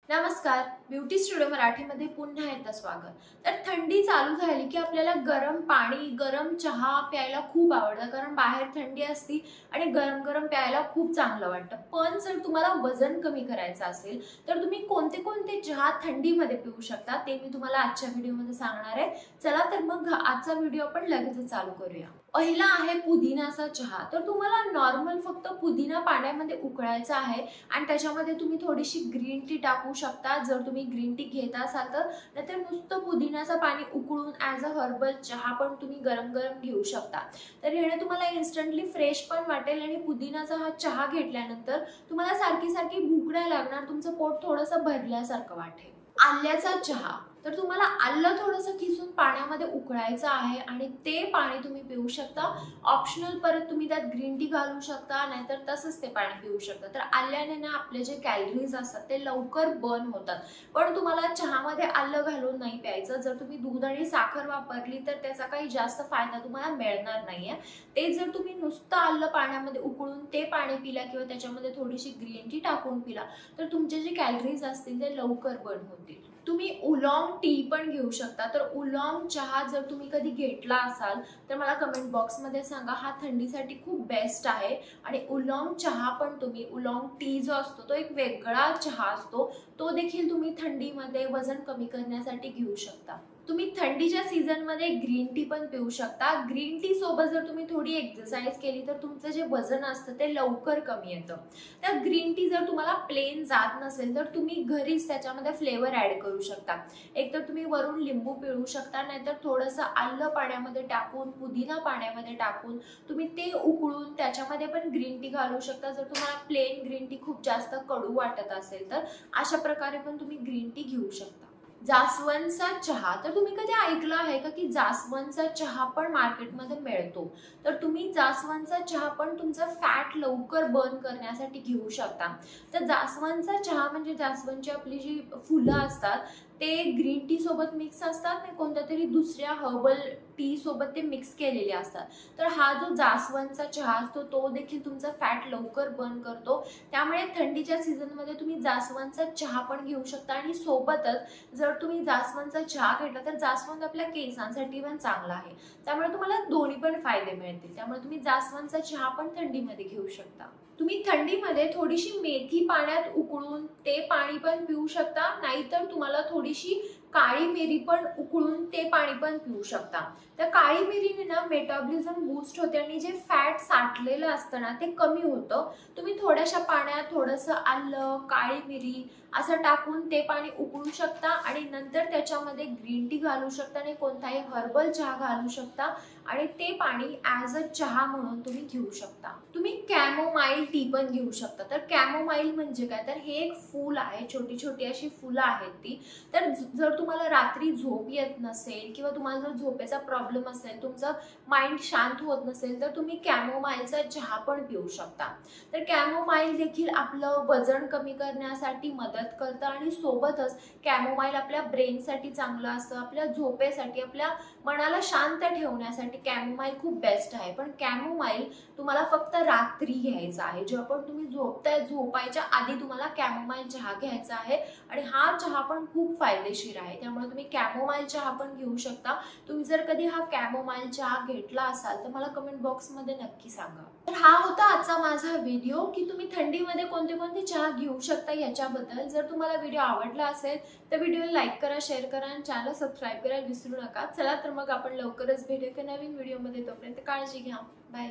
नमस्कार, beauty studio मराठीमध्ये पुन्हा एकदा स्वागत। तर थंडी चालू झाली की आपल्याला गरम पाणी, गरम चहा प्यायला खूप आवडतं, कारण बाहेर थंडी असते आणि गरम गरम प्यायला खूप चांगलं वाटतं। पण जर तुम्हाला वजन कमी करायचं असेल तर तुम्ही कोणते कोणते चहा थंडीमध्ये पिऊ शकता ते मी तुम्हाला आजच्या व्हिडिओमध्ये सांगणार आहे। चला तर मग आजचा व्हिडिओ आपण लगेच चालू करूया। पहिला आहे पुदिनाचा चहा। तर तुम्हाला नॉर्मल फक्त पुदिना पाण्यामध्ये उकळायचा आहे आणि त्याच्यामध्ये तुम्ही थोडीशी ग्रीन टी टाकू शकता जर तुम्ही ग्रीन टी घेत असाल तर, नाहीतर नुसतं पुदिनाचं पाणी उकळून ॲज अ हर्बल चहा पण तुम्ही गरम गरम घेऊ शकता। तर ह्याने तुम्हाला इन्स्टंटली फ्रेश पण वाटेल आणि पुदिनाचा हा चहा घेतल्यानंतर तुम्हाला सारखी सारखी भूक नाही लागणार, तुमचं पोट थोडंसं भरल्यासारखं वाटेल। आल्याचा चहा। तर तुम्हाला आलं थोडंसं किसून पाण्यामध्ये उकळायचं आहे आणि ते पाणी तुम्ही पिऊ शकता। ऑप्शनल परत तुम्ही त्यात ग्रीन टी घालू शकता, नाहीतर तसंच ते पाणी पिऊ शकता। तर आल्याने ना आपले जे कॅलरीज असतात ते लवकर बर्न होतात, पण तुम्हाला चहामध्ये आलं घालून नाही प्यायचं। जर तुम्ही दूध आणि साखर वापरली तर त्याचा काही जास्त फायदा तुम्हाला मिळणार नाहीये। ते जर तुम्ही नुसतं आलं पाण्यामध्ये उकळून ते पाणी पिला किंवा त्याच्यामध्ये थोडीशी ग्रीन टी टाकून पिला तर तुमचे जे कॅलरीज असतील ते लवकर बर्न होतील। तुम्ही उलॉंग टी पण घेऊ शकता। तर उलॉंग चहा जर तुम्ही कधी घेतला असाल तर मला कमेंट बॉक्समध्ये सांगा, हा थंडीसाठी खूप बेस्ट आहे। आणि उलॉंग चहा पण तुम्ही, उलॉंग टी जो असतो तो एक वेगळा चहा असतो, तो देखील तुम्ही थंडीमध्ये वजन कमी करण्यासाठी घेऊ शकता। तुम्ही थंडीच्या सीझन मध्ये ग्रीन टी पण पिऊ शकता। ग्रीन टी सोबत जर तुम्ही थोडी एक्सरसाइज केली तर तुमचं जे वजन असतं ते लवकर कमी येतं। तर ग्रीन टी जर तुम्हाला प्लेन जात नसेल तर तुम्ही घरीच त्याच्यामध्ये फ्लेवर ऍड करू शकता। एक तर तुम्ही वरून लिंबू पिळू शकता, नाहीतर थोडंसं आलं पाण्यामध्ये टाकून, पुदिना पाण्यामध्ये टाकून तुम्ही ते उकळून त्याच्यामध्ये पण ग्रीन टी घालू शकता। जर तुम्हाला प्लेन ग्रीन टी खूप जास्त कडू वाटत असेल तर अशा प्रकारे पण तुम्ही ग्रीन टी घेऊ शकता। जास्वंदचा चहा। तर तुम्ही कधी ऐकलं आहे का की जास्वंदचा चहा पण मार्केटमध्ये मिळतो। तर तुम्ही जास्वंदचा चहा पण तुमचं फॅट लवकर बर्न करण्यासाठी घेऊ शकता। तर जास्वंदचा चहा म्हणजे जास्वंदची आपली जी फुलं असतात ते ग्रीन टी सोबत मिक्स असतात आणि कोणत्या तरी दुसऱ्या हर्बल टी सोबत ते मिक्स केलेले असतात। तर हा जो जास्वंदचा चहा असतो तो देखील तुमचा फॅट लवकर बर्न करतो। त्यामुळे थंडीच्या सीझन मध्ये तुम्ही जास्वंदचा चहा पण घेऊ शकता आणि सोबतच जर तुम्ही जास्वंदचा चहा घेतला तर जास्वंद आपल्या केसांसाठी पण चांगला आहे, त्यामुळे तुम्हाला दोन्ही पण फायदे मिळतील। त्यामुळे तुम्ही जास्वंदचा चहा पण थंडीमध्ये घेऊ शकता। तुम्ही थंडीमध्ये थोडीशी मेथी पाण्यात उकळून ते पाणी पण पिऊ शकता, नाहीतर तुम्हाला थोडीशी काळी मिरी पण उकळून ते पाणी पण पिऊ शकता। तर काळी मिरीने ना मेटाबॉलिझम बूस्ट होते आणि जे फॅट साठलेलं असतं ना ते कमी होतं। तुम्ही थोड्याशा पाण्यात थोडंसं आलं, काळी मिरी असं टाकून ते पाणी उकळू शकता आणि नंतर त्याच्यामध्ये ग्रीन टी घालू शकता आणि कोणताही हर्बल चहा घालू शकता आणि ते पाणी ॲज अ चहा म्हणून तुम्ही घेऊ शकता। तुम्ही कॅमोमाईल टी पण घेऊ शकता। तर कॅमोमाईल म्हणजे काय, तर हे एक फूल आहे, छोटी छोटी अशी फुलं आहेत ती। तर जर तुम्हाला रात्री झोप येत नसेल किंवा तुम्हाला जर झोपेचा प्रॉब्लेम असेल, तुमचं माइंड शांत होत नसेल तर तुम्ही कॅमोमाईलचा चहा पण पिऊ शकता। तर कॅमोमाईल देखील आपलं वजन कमी करण्यासाठी मदत करतं आणि सोबतच कॅमोमाईल आपल्या ब्रेनसाठी चांगलं असतं, आपल्या झोपेसाठी, आपल्या मनाला शांत ठेवण्यासाठी कॅमोमाईल खूप बेस्ट आहे। पण कॅमोमाईल तुम्हाला फक्त रात्री घ्यायचा आहे। जेव्हा पण तुम्ही झोपायच्या आधी तुम्हाला कॅमोमाईल चहा घ्यायचा आहे आणि हा चहा पण खूप फायदेशीर आहे। त्यामुळे तुम्ही कॅमोमाईल चहा पण घेऊ शकता। तुम्ही जर कधी हा कॅमोमाईल चहा घेतला असाल तर मला कमेंट बॉक्समध्ये नक्की सांगा। तर हा होता आजचा माझा व्हिडिओ की तुम्ही थंडीमध्ये कोणते कोणते चहा घेऊ शकता याच्याबद्दल। जर तुम्हाला व्हिडिओ आवडला असेल तर व्हिडिओला लाईक करा, शेअर करा आणि चॅनल सबस्क्राईब करायला विसरू नका। चला तर मग आपण लवकरच भेटू एका नवीन व्हिडिओमध्ये, तोपर्यंत काळजी घ्या, बाय।